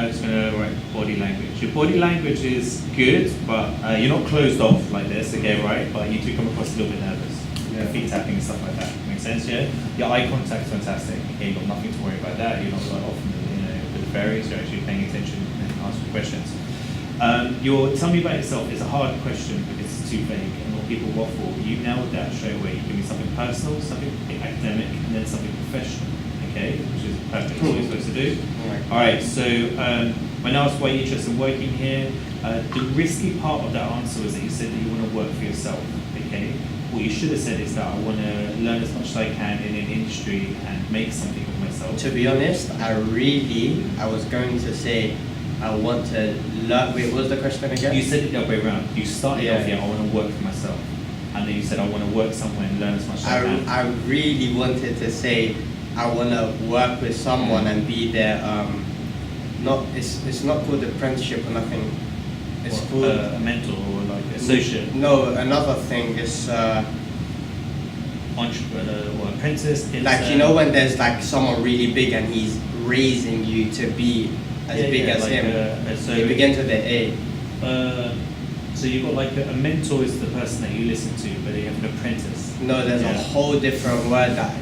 Just gonna write body language. Your body language is good, but you're not closed off like this, okay, right? But you do come across a little bit nervous. Yeah. Feet tapping and stuff like that. Makes sense, yeah? Your eye contact's fantastic. Okay, you've got nothing to worry about that. You're not like off with the fairies. You're actually paying attention and asking questions. Your tell me about yourself is a hard question because it's too vague and more people waffle. You nailed that straight away. You give me something personal, something academic, and then something professional. Okay, which is perfect. That's what you're supposed to do. All right. So when I asked why you're interested in working here, the risky part of that answer was that you said that you want to work for yourself. Okay. What you should have said is that I want to learn as much as I can in an industry and make something of myself. To be honest, I was going to say I want to learn. Wait, what was the question again? You said it the other way around. You started off here, I want to work for myself. And then you said, I want to work somewhere and learn as much as I can. I really wanted to say I want to work with someone and be their, it's not called apprenticeship or nothing. It's called a mentor or like associate. No, another thing is entrepreneur or apprentice. Like you know when there's like someone really big and he's raising you to be as big as like him. So it begins with the A. So you've got like a mentor is the person that you listen to, but you have an apprentice. No, there's a whole different word that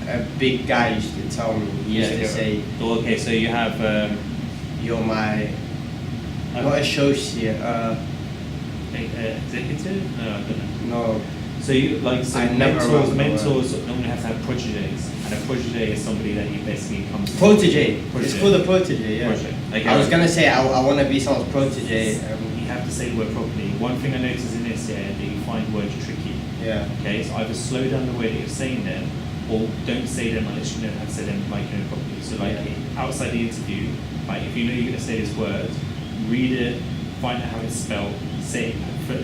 a big guy used to tell me. He used to say. Okay, so you have. You're my. Not associate. Executive? No, I don't know. No. So you like mentors word. normally have to have proteges, and a protege is somebody that you basically come to. Protege. It's called a protege. Yeah. Okay. I was gonna say I want to be someone's protege. You have to say the word properly. One thing I noticed in this that you find words tricky. Yeah. Okay, so either slow down the way that you're saying them, or don't say them unless you know how to say them like properly. So like outside the interview, like if you know you're gonna say this word, read it, find out how it's spelled, say it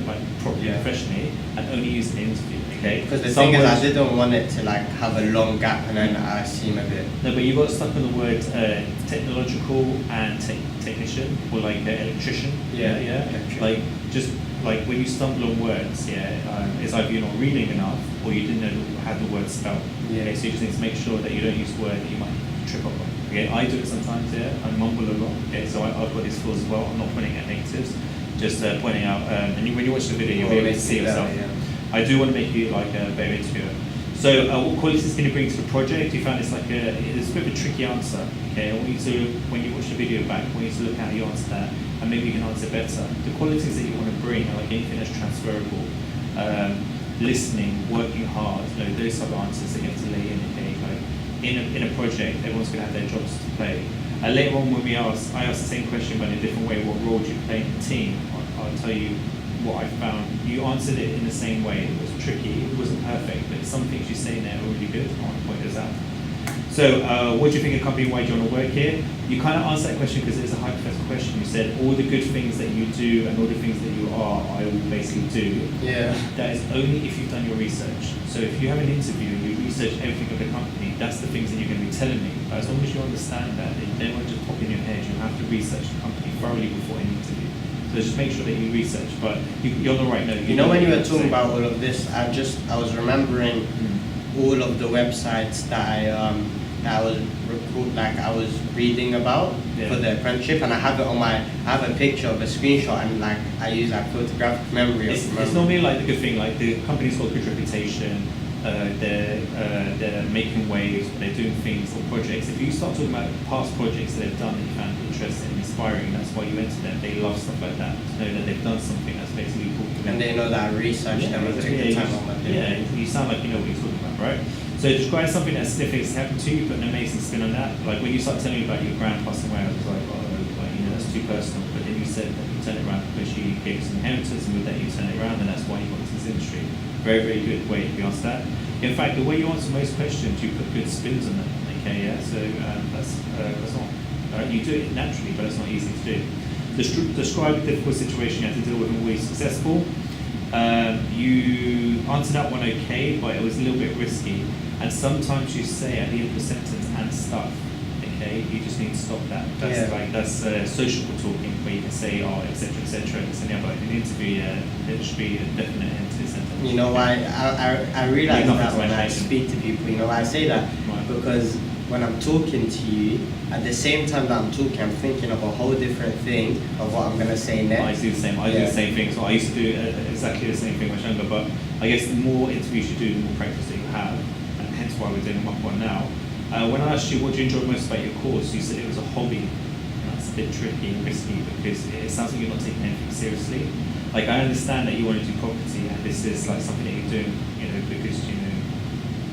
like properly, professionally, and only use it in the interview. Okay. Because the thing is, I didn't want it to like have a long gap and then I seem a bit. No, but you got stuck on the word technological and technician, or like electrician. Yeah. Electrician. Like just like when you stumble on words, it's either you're not reading enough or you didn't know how the word spelled. Yeah. Okay, so you just need to make sure that you don't use a word that you might trip up on. Okay, I do it sometimes. I mumble a lot. Okay, so I've got these skills as well. I'm not pointing at natives, just pointing out. And when you watch the video, you'll be able to see yourself. I do want to make you like a better interviewer. So what qualities can you bring to the project? You found it's like it's a bit of a tricky answer. Okay, I want you to, when you watch the video back, I want you to look at how you answer that, and maybe you can answer better. The qualities that you want to bring are like anything that's transferable. Listening, working hard, those type of answers that you have to lay in. Okay, like in a project, everyone's going to have their jobs to play. Later on, when I asked the same question but in a different way, what role do you play in the team? I'll tell you what I found. You answered it in the same way. It was tricky. It wasn't perfect, but some things you say there are really good. I want to point those out. So, what do you think of the company? Why do you want to work here? You kind of answered that question because it is a hypothetical question. You said all the good things that you do and all the things that you are, I will basically do. Yeah. That is only if you've done your research. So if you have an interview and you research everything of the company, that's the things that you're going to be telling me. But as long as you understand that, they won't just pop in your head. You have to research the company thoroughly before any interview. So just make sure that you research. But you're on the right note. You know, when you were talking about all of this, I was remembering all of the websites that I was reading about for the apprenticeship, and I have a picture of a screenshot, and like I use that photographic memory. It's normally like the good thing, like the company's got a good reputation, they're making waves, they're doing things or projects. If you start talking about past projects that they've done that you found interesting and inspiring, that's why you went to them. They love stuff like that, to know that they've done something that's basically cool to them. And they know that I researched them and took the time on my day. Yeah, you sound like you know what you're talking about, right? So describe something that's significant happened to you, put an amazing spin on that. Like when you start telling me about your grand passing away, I was like, that's too personal. But then you said that you turned it around because she gave you some inheritance, and with that you turned it around, and that's why you got into this industry. Very, very good way you answer that. In fact, the way you answer most questions, you put good spins on them. Okay, yeah. So that's not. You do it naturally, but it's not easy to do. Describe a difficult situation you had to deal with and were successful. You answered that one okay, but it was a little bit risky. And sometimes you say at the end of a sentence and stuff. Okay, you just need to stop that. That's sociable talking, where you can say etc. But in an interview, there should be a definite end to the sentence. You know why I realize that when I speak to people, I say that because when I'm talking to you, at the same time that I'm talking, I'm thinking of a whole different thing of what I'm gonna say I next. do the same. I do the same thing. So I used to do exactly the same thing when I was younger. But I guess the more interviews you do, the more practice that you have, and hence why we're doing Mach 1 now. When I asked you what do you enjoy most about your course, you said it was a hobby. And that's a bit tricky and risky because it sounds like you're not taking anything seriously. Like I understand that you want to do property, and this is like something that you're doing, because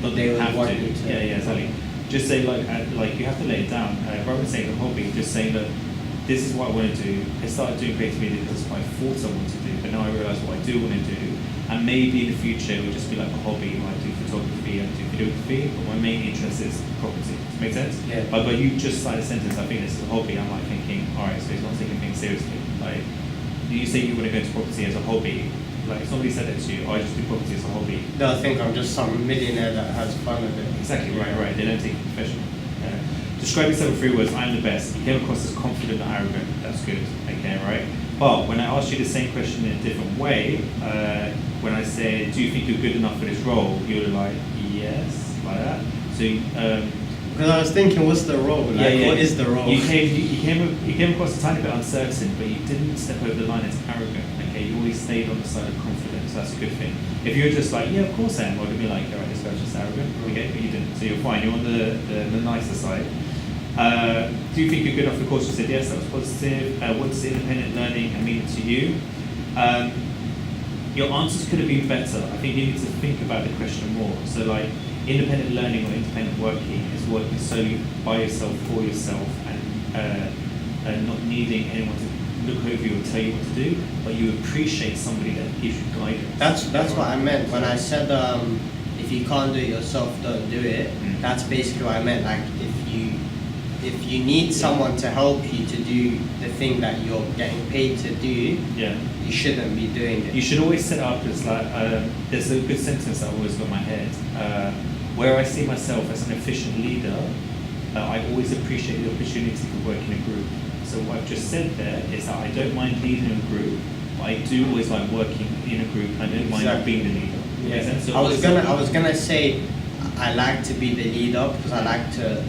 not that They you would have want to. you to. Yeah, exactly. Just say like you have to lay it down. Rather than saying a hobby, just saying that this is what I want to do. I started doing creative media because that's what I thought I wanted to do, but now I realise what I do want to do. And maybe in the future it will just be like a hobby. I do photography, I do videography, but my main interest is property. Does that make sense? Yeah. But you just started a sentence, I think this is a hobby. I'm like thinking, alright, so he's not taking things seriously. Like, you say you want to go into property as a hobby. Like, if somebody said that to you, I just do property as a hobby. They'll think I'm just some millionaire that has fun with it. Exactly, right. They don't take it professional. Describe yourself in 3 words. I'm the best. You came across as confident and arrogant. That's good. Okay, right? But when I asked you the same question in a different way, when I said, do you think you're good enough for this role? You were like, yes, like that. So, Because I was thinking, what's the role? Like, what is the role? You came across a tiny bit uncertain, but you didn't step over the line as arrogant. Okay, you always stayed on the side of confidence. That's a good thing. If you were just like, yeah, of course I am, I would be like, all right, this guy's just arrogant. Okay, but you didn't, so you're fine. You're on the nicer side. Do you think you're good enough for the course? You said yes, that was positive. What does independent learning mean to you? Your answers could have been better. I think you need to think about the question more. So like, independent learning or independent working is working solely by yourself, for yourself, and not needing anyone to look over you or tell you what to do, but you appreciate somebody that gives you guidance. That's what I meant when I said if you can't do it yourself, don't do it. That's basically what I meant. Like if you need someone to help you to do the thing that you're getting paid to do, you shouldn't be doing it. You should always set up as like there's a good sentence that always got in my head. Where I see myself as an efficient leader, I always appreciate the opportunity to work in a group. So what I've just said there is that I don't mind leading a group, but I do always like working in a group. I don't mind not being the leader. Yeah. So I was gonna say I like to be the leader because I like to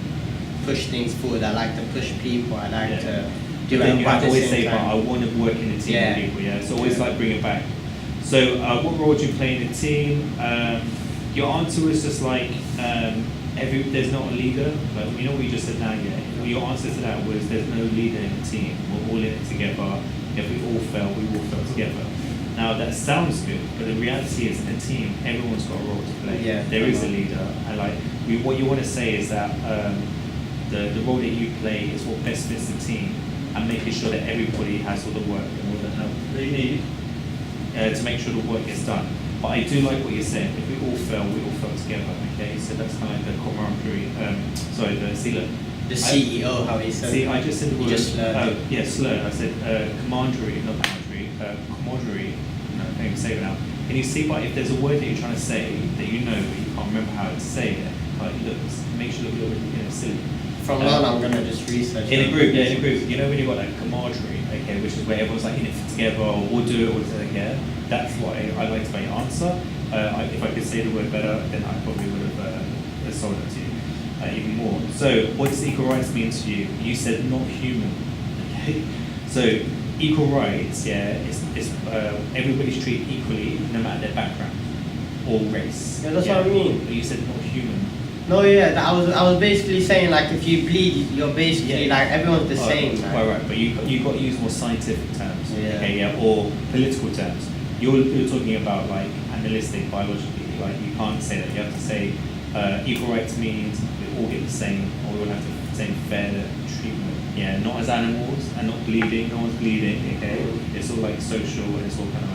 push things forward. I like to push people. I like to do it. You have to always say, time. but I want to work in a team with people. Yeah. So always like bring it back. So what role do you play in a team? Your answer was just like there's not a leader. Like you know what you just said now. Yeah. Your answer to that was there's no leader in the team. We're all in it together. If we all fail, we all fail together. Now that sounds good, but the reality is in a team, everyone's got a role to play. Yeah, there is a leader, and like what you want to say is that the role that you play is what best fits the team, and making sure that everybody has all the work and all the help they need to make sure the work gets done. But I do like what you said. If we all fail, we all fail together. Okay, so that's kind of like the camaraderie. The CELA. The CEO, how he said. See, I just said the word. Just slurred. Slurred. I said camaraderie, not camaraderie. Camaraderie. No, I can't say it now. Can you see, but if there's a word that you're trying to say that you know but you can't remember how to say it, like look, makes you look a little bit silly. From now on, I'm gonna just research. In a group, in a group. You know when you've got like camaraderie, okay, which is where everyone's like in it together, or we'll do it, or together. That's what I like to my answer. If I could say the word better, then I probably would have sold it to you even more. So, what does equal rights mean to you? You said not human. Okay, so equal rights, it's everybody's treated equally, no matter their background or race. Yeah, that's what I mean. But you said not human. No, I was basically saying like if you bleed, you're basically like everyone's the same. Like. Right. But you got to use more scientific terms, Yeah. or political terms. You're talking about like analytic, biologically. Like you can't say that. You have to say equal rights means we all get the same, or we all have the same fair treatment. Yeah, not as animals and not bleeding. No one's bleeding. Okay, it's all like social and it's all kind of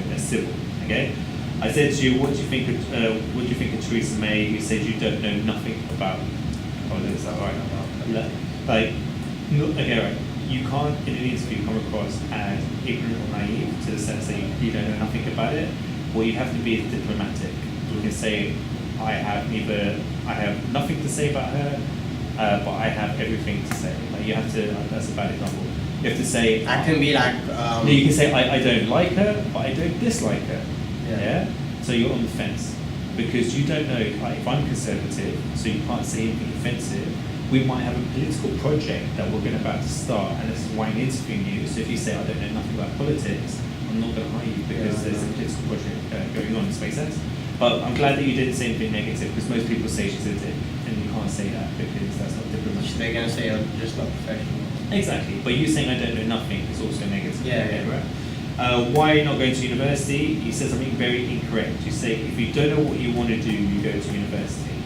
like civil. Okay. I said to you, what do you think of Theresa May? You said you don't know nothing about. Oh, is that right? Like, no, okay, right. You can't in an interview come across as ignorant or naive to the sense that you don't know nothing about it. What you have to be is diplomatic. You can say, I have nothing to say about her, but I have everything to say. Like you have to. That's a bad example. You have to say. I can be like. No, you can say I don't like her, but I don't dislike her. Yeah. So you're on the fence. because you don't know, like, if I'm conservative, so you can't say anything offensive, we might have a political project that we're going about to start, and this is why I'm interviewing you. So if you say I don't know nothing about politics, I'm not going to hire you because there's a political project going on. Does that make sense? But I'm glad that you didn't say anything negative, because most people say she's a dick, and you can't say that because that's not diplomatic. They're going to say you're just not professional. Exactly, but you saying I don't know nothing is also negative. Yeah, okay, yeah. right? Why are you not going to university? You said something very incorrect. You say if you don't know what you want to do, you go to university.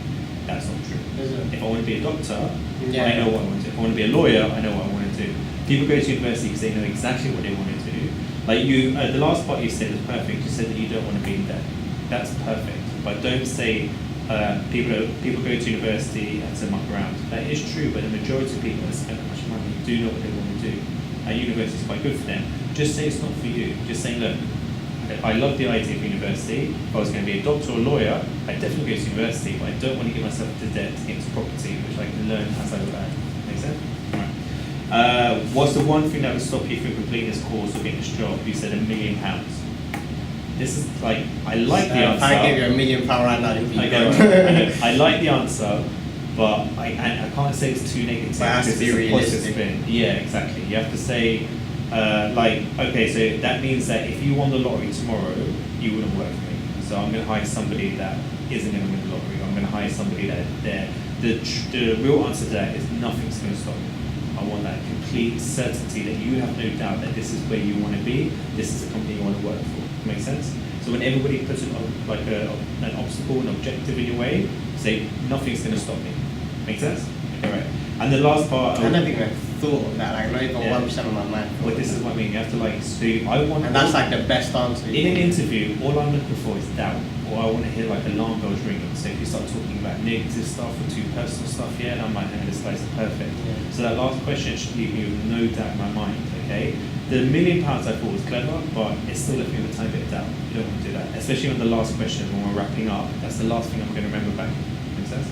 That's not true. Is it? If I want to be a doctor, Yeah. I know what I want to do. If I want to be a lawyer, I know what I want to do. People go to university because they know exactly what they want to do. Like you, the last part you said was perfect. You said that you don't want to be in debt. That's perfect. But don't say people go to university and to muck around. That is true, but the majority of people that spend that much money do know what they want to do. University is quite good for them. Just say it's not for you. Just saying, look, I love the idea of university. If I was going to be a doctor or a lawyer, I'd definitely go to university, but I don't want to give myself to debt to get into property, which I can learn as I learn. Make sense? Right. What's the one thing that would stop you from completing this course or getting this job? You said £1 million. This is like, I like the answer. If I give you £1 million right now, you'll be I like the answer, but I can't say it's too negative. But it has to be it's a realistic. positive spin. Yeah, exactly. You have to say, okay, so that means that if you won the lottery tomorrow, you wouldn't work for me. So I'm going to hire somebody that isn't going to win the lottery. I'm going to hire somebody that the real answer to that is nothing's going to stop me. I want that complete certainty that you have no doubt that this is where you want to be. This is the company you want to work for. Make sense? So when everybody puts an obstacle, an objective in your way, say nothing's going to stop me. Make sense? Okay, right. And the last part. I never even thought of that. Like not even 1% of my mind. Well, this is what I mean. You have to I want. And that's like the best answer. In an interview, all I'm looking for is doubt, or I want to hear like alarm bells ringing. So if you start talking about negative stuff or too personal stuff, yeah, and I'm like, hey, this guy's perfect. Yeah. So that last question should leave me with no doubt in my mind. Okay, the £1 million I thought was clever, but it still left me with a tiny bit of doubt. You don't want to do that, especially on the last question when we're wrapping up. That's the last thing I'm going to remember back. Make sense?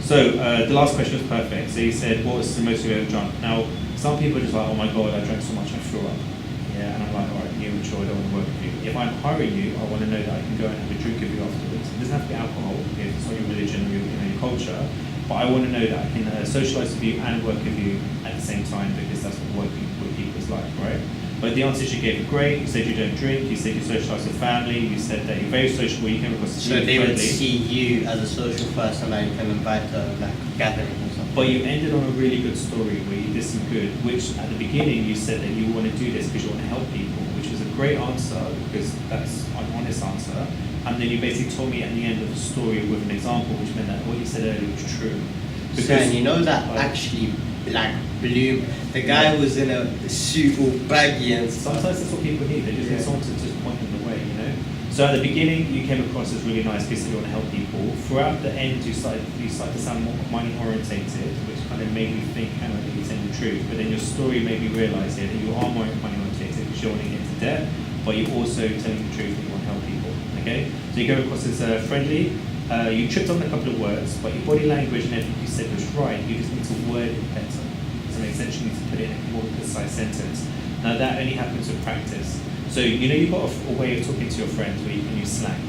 So the last question was perfect. So he said, what was the most you've ever drunk? Now, some people are just like, oh my God, I drank so much I threw up. Yeah, and I'm like, all right, you're mature, I don't want to work with you. If I'm hiring you, I want to know that I can go and have a drink with you afterwards. It doesn't have to be alcohol, if it's not your religion or your culture, but I want to know that I can socialise with you and work with you at the same time, because that's what working with people is like, right? But the answers you gave were great. You said you don't drink, you said you socialise with family, you said that you're very sociable, you came across as So they would friendly. see you as a social person that you can invite to like gatherings and stuff. But you ended on a really good story where you did some good, which at the beginning you said that you want to do this because you want to help people, which was a great answer because that's an honest answer. And then you basically told me at the end of the story with an example, which meant that what you said earlier was true. And you know that actually like blew. The guy was in a suit all baggy and stuff. Sometimes that's what people need. They just need someone to just point them the way, you know. So at the beginning, you came across as really nice because you want to help people. Throughout the end, you started to sound more money orientated, which kind of made me think, hang on, you're telling the truth. But then your story made me realise here that you are more money orientated because you want to get into debt, but you're also telling the truth that you want to help people. Okay, so you go across as friendly. You tripped on a couple of words, but your body language and everything you said was right. You just need to word it better. Does that make sense? You need to put it in a more concise sentence. Now that only happens with practice. So you know you've got a way of talking to your friends where you can use slang,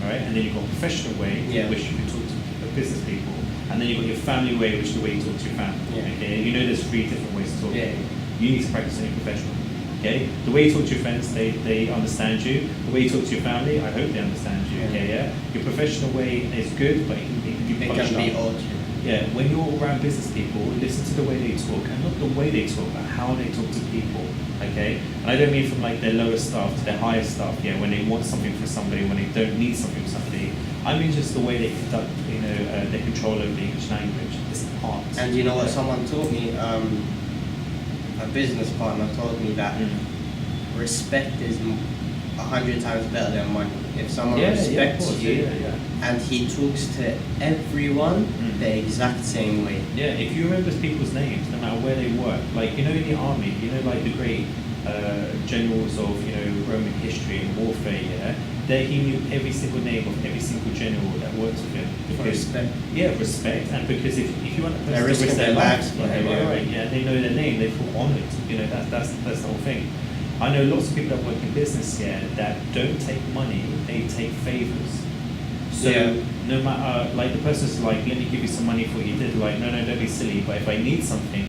right? And then you've got a professional way, which you can talk to business people, and then you've got your family way, which is the way you talk to your family. Yeah. Okay, you know there's 3 different ways to talk. Yeah. You need to practice on your professional. Okay, the way you talk to your friends, they understand you. The way you talk to your family, I hope they understand you. Yeah. Okay, yeah. Your professional way is good, but it can be They polished can be up. old. Yeah, when you're around business people, listen to the way they talk, and not the way they talk, but how they talk to people. Okay, and I don't mean from like their lower staff to their higher staff. Yeah, when they want something from somebody, when they don't need something from somebody. I mean just the way they conduct, their control over the English language. It's art. And you know what? Someone taught me. A business partner told me that respect is 100 times better than money. If someone respects you and he talks to everyone the exact same way. Yeah, if you remember people's names, no matter where they work, like in the army, like the great generals of Roman history and warfare, that he knew every single name of every single general that worked with him. Because, respect. Yeah, respect, and because if you want to risk their lives, they know their name, they feel honoured. That's the whole thing. I know lots of people that work in business that don't take money, they take favours. So Yeah. no matter, like the person's like, let me give you some money for what you did. Like, no, don't be silly. But if I need something,